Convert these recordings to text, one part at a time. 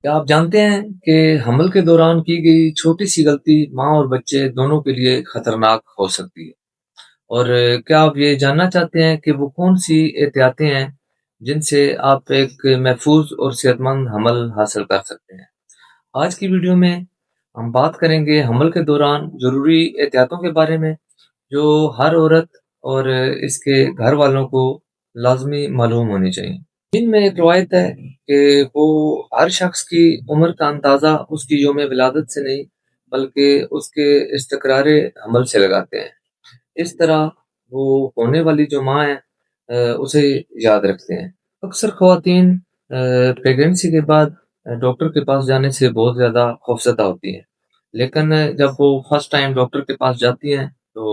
کیا آپ جانتے ہیں کہ حمل کے دوران کی گئی چھوٹی سی غلطی ماں اور بچے دونوں کے لیے خطرناک ہو سکتی ہے؟ اور کیا آپ یہ جاننا چاہتے ہیں کہ وہ کون سی احتیاطیں ہیں جن سے آپ ایک محفوظ اور صحت مند حمل حاصل کر سکتے ہیں؟ آج کی ویڈیو میں ہم بات کریں گے حمل کے دوران ضروری احتیاطوں کے بارے میں، جو ہر عورت اور اس کے گھر والوں کو لازمی معلوم ہونی چاہیے۔ دین میں ایک روایت ہے کہ وہ ہر شخص کی عمر کا اندازہ اس کی یوم ولادت سے نہیں بلکہ اس کے استقرار حمل سے لگاتے ہیں۔ اس طرح وہ ہونے والی جو ماں ہے اسے یاد رکھتے ہیں۔ اکثر خواتین پریگننسی کے بعد ڈاکٹر کے پاس جانے سے بہت زیادہ خوفزدہ ہوتی ہیں، لیکن جب وہ فرسٹ ٹائم ڈاکٹر کے پاس جاتی ہیں تو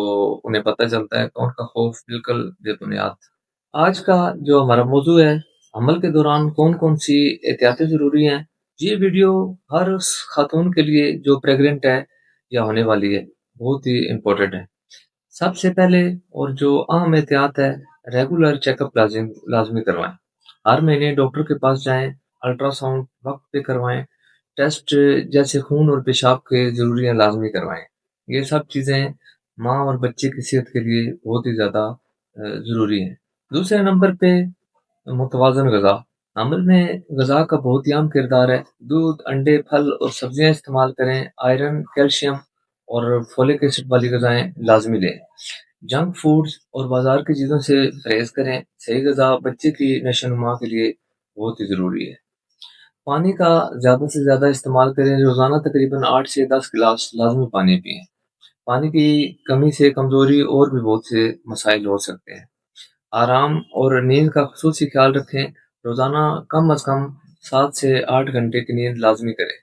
انہیں پتہ چلتا ہے کہ ان کا خوف بالکل بے بنیاد تھا۔ آج کا جو ہمارا موضوع ہے، حمل کے دوران کون کون سی احتیاطیں ضروری ہیں، یہ ویڈیو ہر اس خاتون کے لیے جو پریگننٹ ہے یا ہونے والی ہے بہت ہی امپورٹنٹ ہے۔ سب سے پہلے اور جو اہم احتیاط ہے، ریگولر چیک اپ لازمی کروائیں۔ ہر مہینے ڈاکٹر کے پاس جائیں، الٹرا ساؤنڈ وقت پہ کروائیں، ٹیسٹ جیسے خون اور پیشاب کے ضروری ہیں لازمی کروائیں۔ یہ سب چیزیں ماں اور بچے کی صحت کے لیے بہت ہی زیادہ ضروری ہیں۔ دوسرے نمبر پہ متوازن غذا۔ حمل میں غذا کا بہت ہی اہم کردار ہے۔ دودھ، انڈے، پھل اور سبزیاں استعمال کریں۔ آئرن، کیلشیم اور فولک ایسڈ والی غذائیں لازمی لیں۔ جنک فوڈز اور بازار کی چیزوں سے پرہیز کریں۔ صحیح غذا بچے کی نشو و نما کے لیے بہت ہی ضروری ہے۔ پانی کا زیادہ سے زیادہ استعمال کریں۔ روزانہ تقریباً 8 سے 10 گلاس لازمی پانی پئیں۔ پانی کی کمی سے کمزوری اور بھی بہت سے مسائل ہو سکتے ہیں۔ آرام اور نیند کا خصوصی خیال رکھیں۔ روزانہ کم از کم 7 سے 8 گھنٹے کی نیند لازمی کریں۔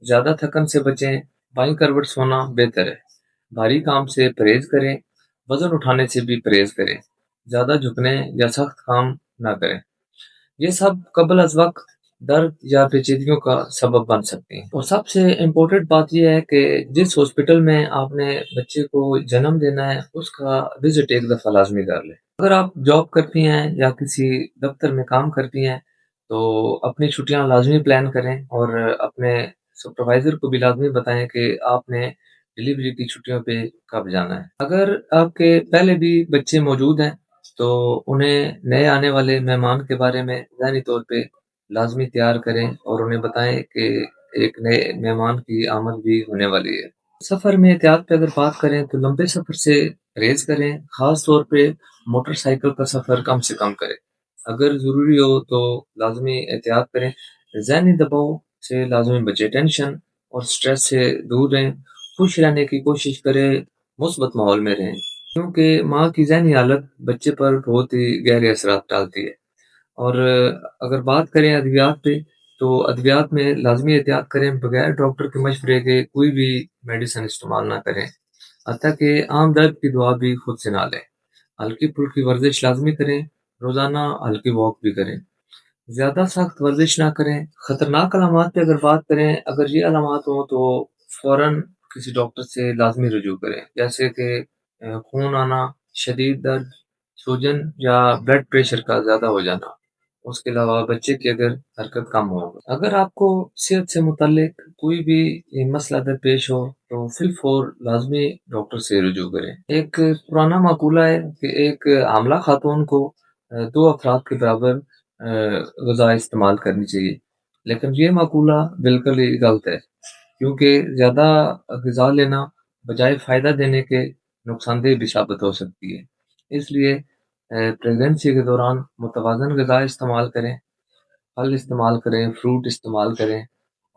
زیادہ تھکن سے بچیں۔ بائیں کروٹ سونا بہتر ہے۔ بھاری کام سے پرہیز کریں۔ وزن اٹھانے سے بھی پرہیز کریں۔ زیادہ جھکنے یا سخت کام نہ کریں۔ یہ سب قبل از وقت درد یا پیچیدگیوں کا سبب بن سکتے ہیں۔ اور سب سے امپورٹنٹ بات یہ ہے کہ جس ہاسپٹل میں آپ نے بچے کو جنم دینا ہے اس کا وزٹ ایک دفعہ لازمی کر لیں۔ اگر آپ جاب کرتی ہیں یا کسی دفتر میں کام کرتی ہیں تو اپنی چھٹیاں لازمی پلان کریں اور اپنے سپروائزر کو بھی لازمی بتائیں کہ آپ نے ڈلیوری کی چھٹیوں پہ کب جانا ہے۔ اگر آپ کے پہلے بھی بچے موجود ہیں تو انہیں نئے آنے والے مہمان کے بارے میں ذہنی طور پہ لازمی تیار کریں اور انہیں بتائیں کہ ایک نئے مہمان کی آمد بھی ہونے والی ہے۔ سفر میں احتیاط پہ اگر بات کریں تو لمبے سفر سے پرہیز کریں، خاص طور پہ موٹر سائیکل کا سفر کم سے کم کریں۔ اگر ضروری ہو تو لازمی احتیاط کریں۔ ذہنی دباؤ سے لازمی بچیں، ٹینشن اور سٹریس سے دور رہیں۔ خوش رہنے کی کوشش کریں، مثبت ماحول میں رہیں، کیونکہ ماں کی ذہنی حالت بچے پر بہت ہی گہرے اثرات ڈالتی ہے۔ اور اگر بات کریں ادویات پہ تو ادویات میں لازمی احتیاط کریں، بغیر ڈاکٹر کے مشورے کے کوئی بھی میڈیسن استعمال نہ کریں، حتیٰ کہ عام درد کی دوا بھی خود سے نہ لیں۔ ہلکی پھلکی ورزش لازمی کریں، روزانہ ہلکی واک بھی کریں، زیادہ سخت ورزش نہ کریں۔ خطرناک علامات پہ اگر بات کریں، اگر یہ علامات ہوں تو فوراً کسی ڈاکٹر سے لازمی رجوع کریں، جیسے کہ خون آنا، شدید درد، سوجن یا بلڈ پریشر کا زیادہ ہو جانا۔ اس کے علاوہ بچے کی اگر حرکت کم ہو، اگر آپ کو صحت سے متعلق کوئی بھی مسئلہ درپیش ہو تو فی الفور لازمی ڈاکٹر سے رجوع کریں۔ ایک پرانا مقولہ ہے کہ ایک حاملہ خاتون کو 2 افراد کے برابر غذا استعمال کرنی چاہیے، لیکن یہ مقولہ بالکل ہی غلط ہے، کیونکہ زیادہ غذا لینا بجائے فائدہ دینے کے نقصان دہ بھی ثابت ہو سکتی ہے۔ اس لیے پریگننسی کے دوران متوازن غذا استعمال کریں، پھل استعمال کریں، فروٹ استعمال کریں،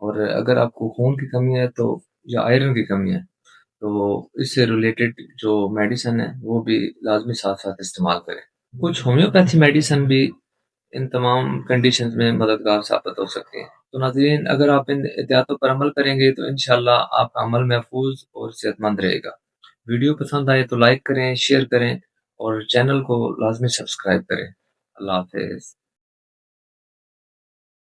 اور اگر آپ کو خون کی کمی ہے تو یا آئرن کی کمی ہے تو اس سے ریلیٹڈ جو میڈیسن ہے وہ بھی لازمی ساتھ ساتھ استعمال کریں۔ کچھ ہومیوپیتھی میڈیسن بھی ان تمام کنڈیشنز میں مددگار ثابت ہو سکتے ہیں۔ تو ناظرین، اگر آپ ان احتیاطوں پر عمل کریں گے تو انشاءاللہ آپ کا عمل محفوظ اور صحت مند رہے گا۔ ویڈیو پسند آئے تو لائک کریں، شیئر کریں اور چینل کو لازمی سبسکرائب کریں۔ اللہ حافظ۔